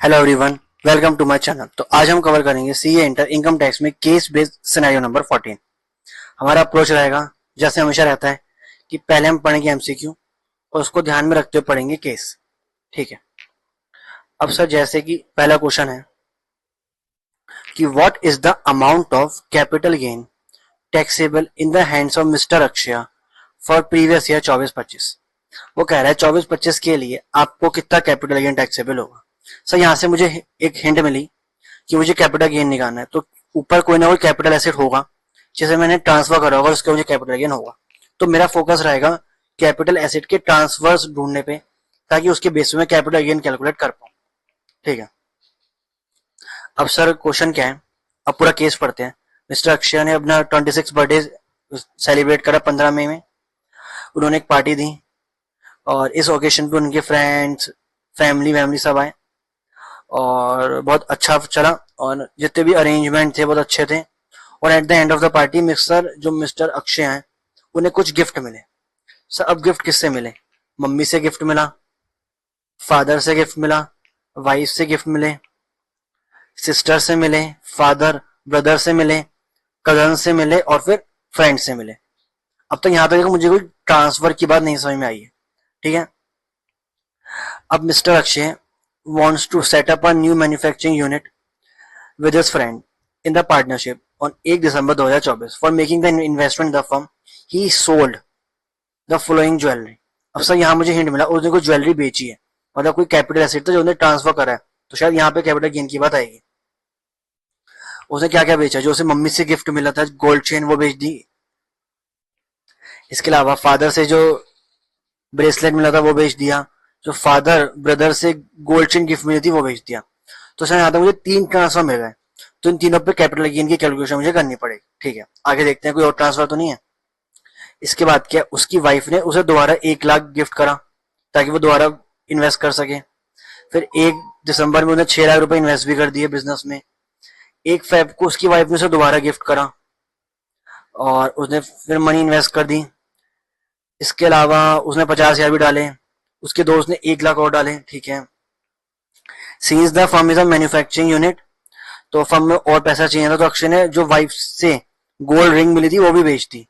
Hello everyone, welcome to my channel. तो आज हम कवर करेंगे सीए इंटर इनकम टैक्स में केस बेस्ड सिनेरियो नंबर 14। हमारा अप्रोच रहेगा जैसे हमेशा रहता है कि पहले हम पढ़ेंगे एमसीक्यू और उसको ध्यान में रखते हुए पढ़ेंगे केस। ठीक है। अब सर जैसे कि पहला क्वेश्चन है कि what is the amount of capital gain taxable in the hands of mister Akshay for previous year 24-25। वो कह रहा है 24-25 के लिए आपको कितना कैपिटल गेन टैक्सेबल होगा। सर यहाँ से मुझे एक हिंट मिली कि मुझे कैपिटल गेन निकालना है, तो ऊपर कोई ना कोई कैपिटल एसेट होगा जिसे मैंने ट्रांसफर करा होगा, उसके मुझे कैपिटल गेन होगा। तो मेरा फोकस रहेगा कैपिटल एसेट के ट्रांसफर्स ढूंढने पे, ताकि उसके बेस में कैपिटल गेन कैलकुलेट कर पाऊं। ठीक है। अब सर क्वेश्चन क्या है, अब पूरा केस पढ़ते हैं। मिस्टर अक्षय ने अपना 26 बर्थडे सेलिब्रेट करा 15 मई में। उन्होंने एक पार्टी दी और इस ओकेशन पे उनके फ्रेंड्स फैमिली सब आए और बहुत अच्छा चला और जितने भी अरेंजमेंट थे बहुत अच्छे थे। और at the end of the party mister Akshay हैं उन्हें कुछ गिफ्ट मिले। सर अब गिफ्ट किससे मिले? मम्मी से गिफ्ट मिला, फादर से गिफ्ट मिला, वाइफ से गिफ्ट मिले, सिस्टर से मिले, फादर ब्रदर से मिले, कजन से मिले और फिर फ्रेंड से मिले। अब तक यहाँ तक मुझे कोई ट्रांसफर की बात नहीं समझ में आई है। ठीक है। अब mister Akshay wants to set up a new manufacturing unit with his friend in the partnership on 1 December 2024. For making the investment in the firm, he sold the following jewelry. अब सर यहाँ मुझे हिंट मिला, उसने कोई jewellery बेची है, मतलब कोई कैपिटल एसेट था जो उसने ट्रांसफर करा है, तो शायद यहाँ पे कैपिटल गेन की बात आएगी। उसने क्या क्या बेचा? जो उसे मम्मी से गिफ्ट मिला था गोल्ड चेन, वो बेच दी। इसके अलावा फादर से जो ब्रेसलेट मिला था वो बेच दिया। जो फादर ब्रदर से गोल्ड चेन गिफ्ट मिली थी वो बेच दिया। तो सर यहाँ तक मुझे 3 ट्रांसफर मिल गए, तो इन तीनों पे कैपिटल गेन की कैलकुलेशन मुझे करनी पड़ेगी। ठीक है, आगे देखते हैं कोई और ट्रांसफर तो नहीं है। इसके बाद क्या, उसकी वाइफ ने उसे दोबारा 1 लाख गिफ्ट करा ताकि वो दोबारा इन्वेस्ट कर सके। फिर 1 दिसंबर में उन्हें 6 लाख रुपए इन्वेस्ट भी कर दिए बिजनेस में। 1 फेब को उसकी वाइफ ने उसे दोबारा गिफ्ट करा और उसने फिर मनी इन्वेस्ट कर दी। इसके अलावा उसने 50,000 भी डाले, उसके दोस्त ने 1 लाख और डाले। ठीक है। Says the firm is a manufacturing unit, तो फर्म में और पैसा चाहिए था, तो अक्षय ने जो वाइफ से गोल्ड रिंग मिली थी वो भी बेच दी।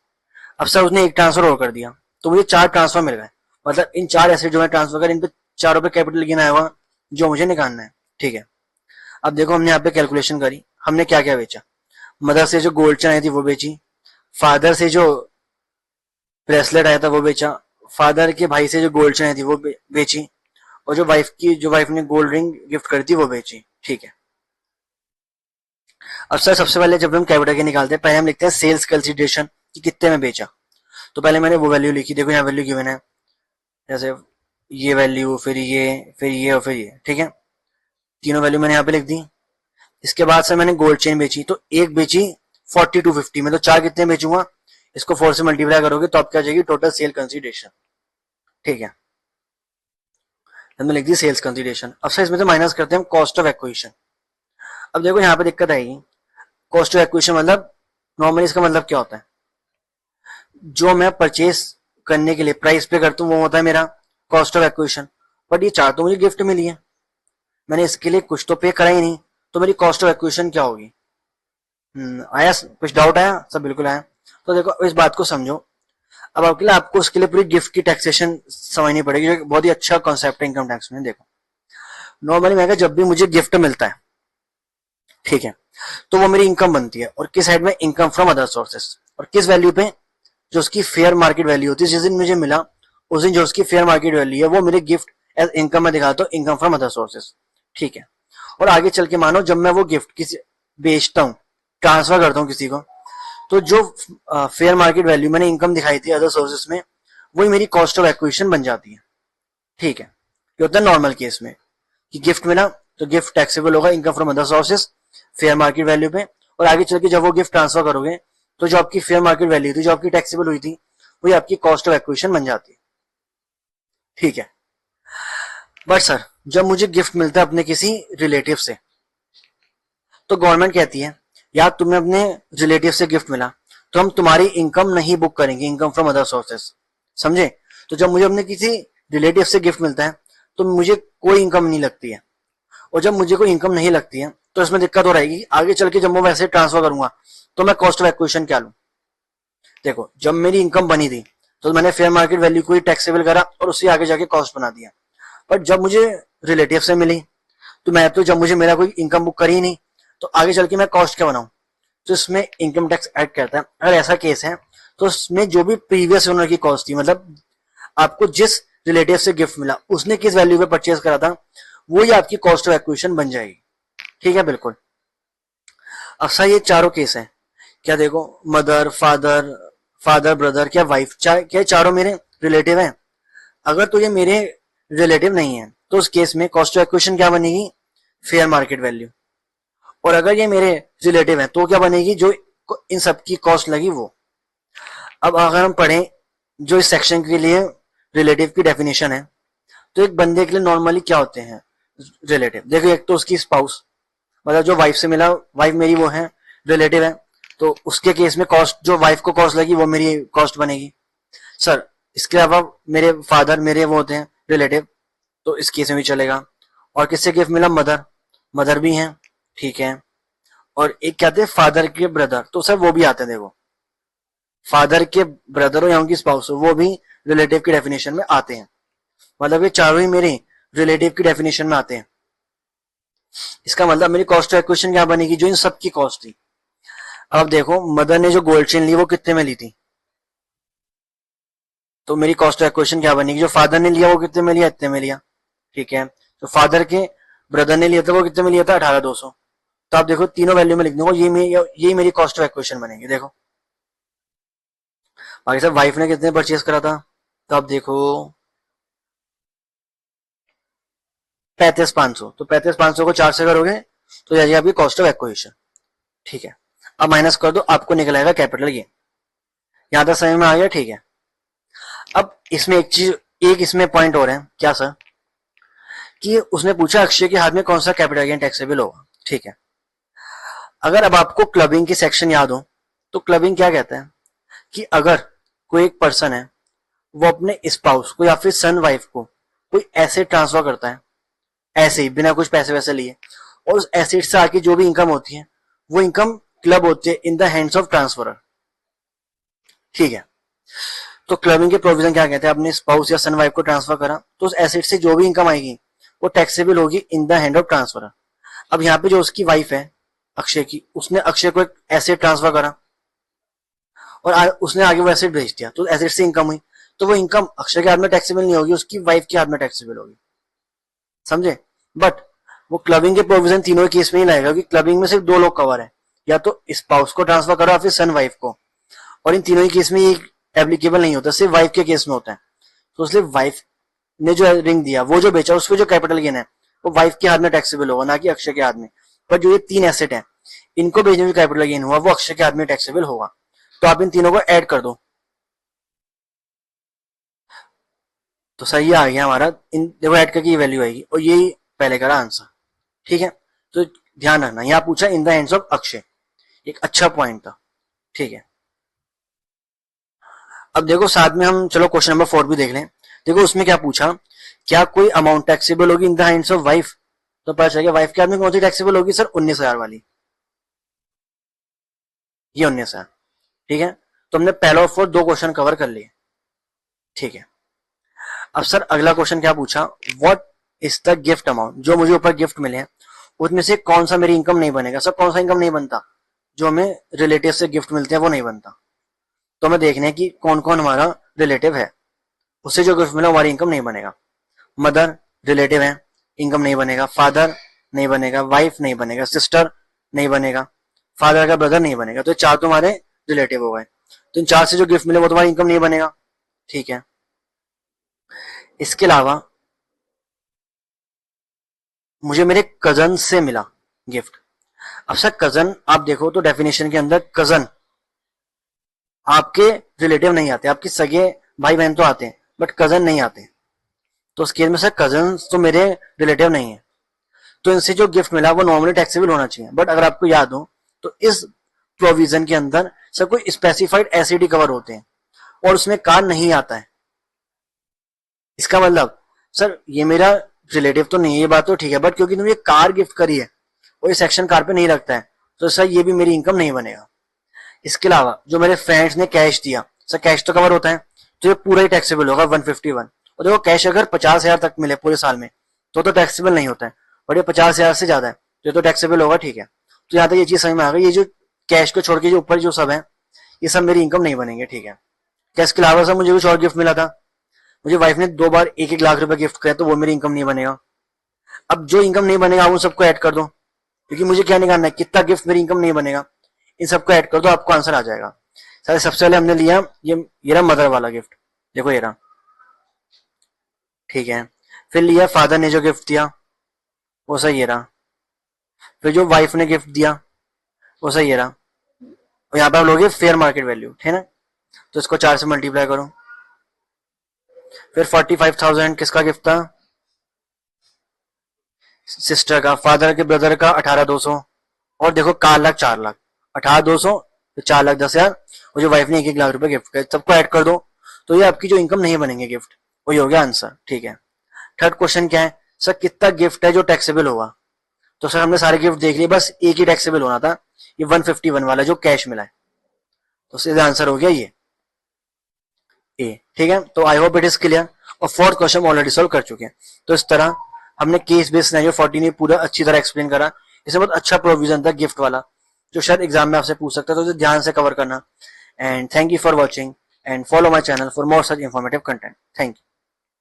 अब सर उसने 1 ट्रांसफर और कर दिया, तो मुझे 4 ट्रांसफर मिल गए। मतलब इन 4 एसेट जो मैं ट्रांसफर कर, इन पे चारों पे कैपिटल गेन आया हुआ जो मुझे निकालना है। ठीक है। अब देखो हमने यहाँ पे कैलकुलेशन करी, हमने क्या क्या बेचा। मदर से जो गोल्ड चेन आई थी वो बेची, फादर से जो ब्रेसलेट आया था वो बेचा, फादर के भाई से जो गोल्ड चेन आई थी वो बेची, और जो वाइफ ने गोल्ड रिंग गिफ्ट करी थी वो बेची। ठीक है। अब सर सबसे पहले जब हम कैपिटल गेन निकालते हैं, पहले हम लिखते हैं सेल्स कंसीडरेशन कि कितने में बेचा। तो पहले मैंने वो वैल्यू लिखी, देखो यहाँ वैल्यू गिवन है, जैसे ये वैल्यू, फिर ये और फिर ये। ठीक है, तीनों वैल्यू मैंने यहाँ पे लिख दी। इसके बाद सर मैंने गोल्ड चेन बेची, तो एक बेची 4250 में, तो 4 कितने बेचूंगा, इसको 4 से मल्टीप्लाई करोगे तो आपको क्या जाएगी टोटल सेल कंसीडरेशन। ठीक है, हमने लिख दी सेल्स कंसीडरेशन। अब सर इसमें से माइनस करते हैं कॉस्ट ऑफ एक्विजिशन। अब देखो यहाँ पे दिक्कत आएगी, कॉस्ट ऑफ एक्विजिशन मतलब नॉर्मली इसका मतलब क्या होता है, जो मैं परचेस करने के लिए प्राइस पे करता हूँ वो होता है मेरा कॉस्ट ऑफ एक्विजिशन। बट ये 4 तो मुझे गिफ्ट मिली है, मैंने इसके लिए कुछ तो पे करा ही नहीं, तो मेरी कॉस्ट ऑफ एक्विजिशन क्या होगी? आया कुछ डाउट आया? सब बिल्कुल आया। तो देखो इस बात को समझो। अब आपको उसके लिए पूरी गिफ्ट की टैक्सेशन समझनी पड़ेगी, जो बहुत ही अच्छा कॉन्सेप्ट है इनकम टैक्स में। देखो नॉर्मली मैं जब भी मुझे गिफ्ट मिलता है, ठीक है, तो वो मेरी इनकम बनती है, और किस साइड में, इनकम फ्रॉम अदर सोर्सेस। और किस वैल्यू पे? जो उसकी फेयर मार्केट वैल्यू होती है। जिस दिन मुझे मिला उस दिन जो उसकी फेयर मार्केट वैल्यू है वो मेरे गिफ्ट एज इनकम में दिखाता हूँ, इनकम फ्रॉम अदर सोर्सेस। ठीक है। और आगे चल के मानो जब मैं वो गिफ्ट किसी बेचता हूँ, ट्रांसफर करता हूँ किसी को, तो जो फेयर मार्केट वैल्यू मैंने इनकम दिखाई थी अदर सोर्सेस में, वही मेरी कॉस्ट ऑफ एक्विजिशन बन जाती है। ठीक है, ये होता है नॉर्मल केस में कि गिफ्ट मिला तो गिफ्ट टैक्सेबल होगा, income from other sources, fair market value पे। और आगे चल के जब वो गिफ्ट ट्रांसफर करोगे तो जो आपकी फेयर मार्केट वैल्यू थी, जो आपकी टैक्सेबल हुई थी, वही आपकी कॉस्ट ऑफ एक्विजिशन बन जाती है। ठीक है। बट सर जब मुझे गिफ्ट मिलता है अपने किसी रिलेटिव से, तो गवर्नमेंट कहती है यार तुम्हें अपने रिलेटिव से गिफ्ट मिला तो हम तुम्हारी इनकम नहीं बुक करेंगे, इनकम फ्रॉम अदर सोर्सेस। समझे? तो जब मुझे अपने किसी रिलेटिव से गिफ्ट मिलता है तो मुझे कोई इनकम नहीं लगती है, और जब मुझे कोई इनकम नहीं लगती है तो इसमें दिक्कत हो रहेगी आगे चल के, जब मैं वैसे ट्रांसफर करूंगा तो मैं कॉस्ट ऑफ एक्विजिशन क्या लूं। देखो जब मेरी इनकम बनी थी तो मैंने फेयर मार्केट वैल्यू को ही टैक्सेबल करा और उससे आगे जाके कॉस्ट बना दिया। पर जब मुझे रिलेटिव से मिली तो मैं तो, जब मुझे मेरा कोई इनकम बुक करी ही नहीं, तो आगे चल के मैं कॉस्ट क्या बनाऊं। तो इसमें इनकम टैक्स ऐड करता है। अगर ऐसा केस है तो इसमें जो भी प्रीवियस ओनर की कॉस्ट थी, मतलब आपको जिस रिलेटिव से गिफ्ट मिला उसने किस वैल्यू पे परचेज करा था, वो ही आपकी कॉस्ट ऑफ एक्विजिशन बन जाएगी। ठीक है, बिल्कुल। अच्छा ये चारों केस है क्या, देखो मदर, फादर, फादर ब्रदर, क्या वाइफ, क्या चारों मेरे रिलेटिव हैं। अगर तो ये मेरे रिलेटिव नहीं है तो उस केस में कॉस्ट ऑफ एक्विजिशन क्या बनेगी, फेयर मार्केट वैल्यू। और अगर ये मेरे रिलेटिव है तो क्या बनेगी, जो इन सब की कॉस्ट लगी वो। अब अगर हम पढ़ें जो इस सेक्शन के लिए रिलेटिव की डेफिनेशन है, तो एक बंदे के लिए नॉर्मली क्या होते हैं रिलेटिव। देखो एक तो उसकी स्पाउस, मतलब जो वाइफ से मिला, वाइफ मेरी वो है रिलेटिव है, तो उसके केस में कॉस्ट, जो वाइफ को कॉस्ट लगी वो मेरी कॉस्ट बनेगी। सर इसके अलावा मेरे फादर मेरे वो होते हैं रिलेटिव, तो इस केस में भी चलेगा। और किससे गिफ्ट मिला, मदर, मदर भी हैं, ठीक है। और एक क्या थे फादर के ब्रदर, तो सर वो भी आते हैं। देखो फादर के ब्रदर हो या उनकी स्पाउस हो, वो भी रिलेटिव की डेफिनेशन में आते हैं। मतलब ये चारों ही मेरे रिलेटिव की डेफिनेशन में आते हैं। इसका मतलब मेरी कॉस्ट ऑफ एक्विजिशन क्या बनेगी, जो इन सब की कॉस्ट थी। अब देखो मदर ने जो गोल्ड चेन ली वो कितने में ली थी, तो मेरी कॉस्ट ऑफ एक्विजिशन क्या बनेगी, जो फादर ने लिया वो कितने में लिया, इतने में लिया, ठीक है। तो फादर के ब्रदर ने लिया था वो कितने में लिया था, 18,200। तो आप देखो तीनों वैल्यू में लिख दूंगा, ये मेरी कॉस्ट ऑफ एक्विजिशन बनेगी। देखो बाकी सब वाइफ ने कितने परचेज करा था, तो आप देखो 35,500, तो 35,500 को 4 से करोगे तो जाएगी आपकी कॉस्ट ऑफ एक्विजिशन। ठीक है, अब माइनस कर दो, आपको निकल आएगा कैपिटल गेन। यहां तक समझ में आ गया, ठीक है। अब इसमें एक चीज, एक इसमें पॉइंट और है क्या सर, कि उसने पूछा अक्षय के हाथ में कौन सा कैपिटल गेन टैक्सेबल होगा। ठीक है, अगर अब आपको क्लबिंग की सेक्शन याद हो तो क्लबिंग क्या कहता है कि अगर कोई एक पर्सन है वो अपने स्पाउस को या फिर सन वाइफ को कोई एसेट ट्रांसफर करता है, ऐसे ही बिना कुछ पैसे वैसे लिए, और उस एसेट से आके जो भी इनकम होती है वो इनकम क्लब होती है in the hands of transferor. ठीक है, तो क्लबिंग के प्रोविजन क्या कहते हैं, अपने स्पाउस या सन वाइफ को ट्रांसफर करा तो उस एसेट से जो भी इनकम आएगी वो टैक्सेबल होगी in the hand of transferor. अब यहाँ पे जो उसकी वाइफ है अक्षय की, उसने अक्षय को एक एसेट ट्रांसफर करा और उसने आगे वो एसेट भेज दिया, तो एसेट से इनकम हुई, तो वो इनकम अक्षय के हाथ में टैक्सेबल नहीं होगी, उसकी वाइफ के हाथ में टैक्सेबल होगी। समझे, बट वो क्लबिंग के प्रोविजन तीनों केस में ही लाएगा, क्योंकि क्लबिंग में सिर्फ दो लोग कवर है, या तो स्पाउस को ट्रांसफर करो या फिर सन वाइफ को, और इन तीनों ही केस में ये एप्लीकेबल नहीं होता, सिर्फ वाइफ के केस में होता है। तो इसलिए वाइफ ने जो रिंग दिया, वो जो बेचा, उसमें जो कैपिटल गेन है वो वाइफ के हाथ में टैक्सेबल होगा, ना कि अक्षय के हाथ में। पर जो ये तीन एसेट है इनको बेचने में कैपिटल गेन हुआ वो अक्षय के हाथ में टैक्सेबल होगा। तो आप इन तीनों को ऐड कर दो, तो सही आ गया हमारा। इन देखो ऐड करके ये वैल्यू आएगी, और यही पहले का आंसर। ठीक है, तो ध्यान रखना, यहाँ पूछा in the hands of Akshay, एक अच्छा पॉइंट था। ठीक है, अब देखो साथ में हम चलो क्वेश्चन नंबर 4 भी देख लें। देखो उसमें क्या पूछा, क्या कोई अमाउंट टैक्सेबल होगी in the hands of wife, तो पता चल गया वाइफ के हाथ में कौन सी टैक्सेबल होगी सर, 19,000 वाली, ये 19,000। ठीक है, तो हमने पहला और फोर्थ दो क्वेश्चन कवर कर लिए। ठीक है, अब सर अगला क्वेश्चन क्या पूछा, what is the gift amount, जो मुझे ऊपर गिफ्ट मिले हैं उसमें से कौन सा मेरी इनकम नहीं बनेगा। सर कौन सा इनकम नहीं बनता, जो हमें रिलेटिव से गिफ्ट मिलते हैं वो नहीं बनता। तो हमें देखना है कि कौन कौन हमारा रिलेटिव है, उससे जो गिफ्ट मिला हमारी इनकम नहीं बनेगा। मदर रिलेटिव है, इनकम नहीं बनेगा। फादर नहीं बनेगा, वाइफ नहीं बनेगा, सिस्टर नहीं बनेगा, फादर का ब्रदर नहीं बनेगा। तो चार तुम्हारे रिलेटिव हो गए, तो इन चार से जो गिफ्ट मिले वो तुम्हारी इनकम नहीं बनेगा। ठीक है, इसके अलावा मुझे मेरे कजन से मिला गिफ्ट। अब सर कजन आप देखो तो डेफिनेशन के अंदर कजन आपके रिलेटिव नहीं आते, आपके सगे भाई बहन तो आते हैं बट कजन नहीं आते। तो उस केस में सर कजन तो मेरे रिलेटिव नहीं है, तो इनसे जो गिफ्ट मिला वो नॉर्मली टैक्सेबल होना चाहिए। बट अगर आपको याद हो तो इस प्रोविजन के अंदर सर कोई स्पेसिफाइड एसिड कवर होते हैं और उसमें कार नहीं आता है। इसका मतलब सर ये मेरा रिलेटिव तो नहीं है, ये बात तो ठीक है, बट क्योंकि तुमने कार गिफ्ट करी है और ये सेक्शन कार पे नहीं लगता है, तो सर ये भी मेरी इनकम नहीं बनेगा। इसके अलावा जो मेरे फ्रेंड्स ने कैश दिया, सर कैश तो कवर होता है, तो ये पूरा ही टैक्सेबल होगा 151। और देखो कैश अगर 50,000 तक मिले पूरे साल में तो टैक्सेबल नहीं होता है, बट ये 50,000 से ज्यादा है तो ये तो टैक्सेबल होगा, ठीक है। तो यहाँ तक ये चीज समझ में आ गई। ये जो कैश को छोड़ के जो ऊपर जो सब है ये सब मेरी इनकम नहीं बनेंगे, ठीक है। कैश के अलावा सर मुझे कुछ और गिफ्ट मिला था, मुझे वाइफ ने 2 बार 1-1 लाख रुपए गिफ्ट किया, तो वो मेरी इनकम नहीं बनेगा। अब जो इनकम नहीं बनेगा उन सबको ऐड कर दो, क्योंकि मुझे क्या निकालना है, कितना गिफ्ट मेरी इनकम नहीं बनेगा, इन सबको ऐड कर दो, आपको आंसर आ जाएगा। सर सबसे पहले हमने लिया ये रहा मदर वाला गिफ्ट, देखो ये रहा, ठीक है। फिर लिया फादर ने जो गिफ्ट दिया वो सही ये रहा। फिर जो वाइफ ने गिफ्ट दिया वो सही ये रहा। और यहाँ पे आप लोगे फेयर मार्केट वैल्यू, ठीक है ना, तो इसको 4 से मल्टीप्लाई करो। फिर 45,000 किसका गिफ्ट था, सिस्टर का, फादर के ब्रदर का 18,200, और देखो 4 लाख 4 लाख, 18,200 फिर 4,10,000, और जो वाइफ ने 1-1 लाख रुपए गिफ्ट किया, सबको ऐड कर दो, तो ये आपकी जो इनकम नहीं बनेंगे गिफ्ट, वही हो गया आंसर, ठीक है। थर्ड क्वेश्चन क्या है, सर कितना गिफ्ट है जो टैक्सेबल होगा, तो सर हमने सारे गिफ्ट देख लिए, बस एक ही टैक्सेबल होना था, ये 151 वाला जो कैश मिला है, तो सीधा आंसर हो गया ये ए, ठीक है। तो I hope it is clear. और फोर्थ क्वेश्चन ऑलरेडी सॉल्व कर चुके हैं। तो इस तरह हमने केस बेस्ड सिनेरियो 14 में पूरा अच्छी तरह एक्सप्लेन करा। इसमें बहुत अच्छा प्रोविजन था गिफ्ट वाला, जो शायद एग्जाम में आपसे पूछ सकता है, तो इसे ध्यान से कवर करना। And thank you for watching and follow my channel for more such informative content. Thank you.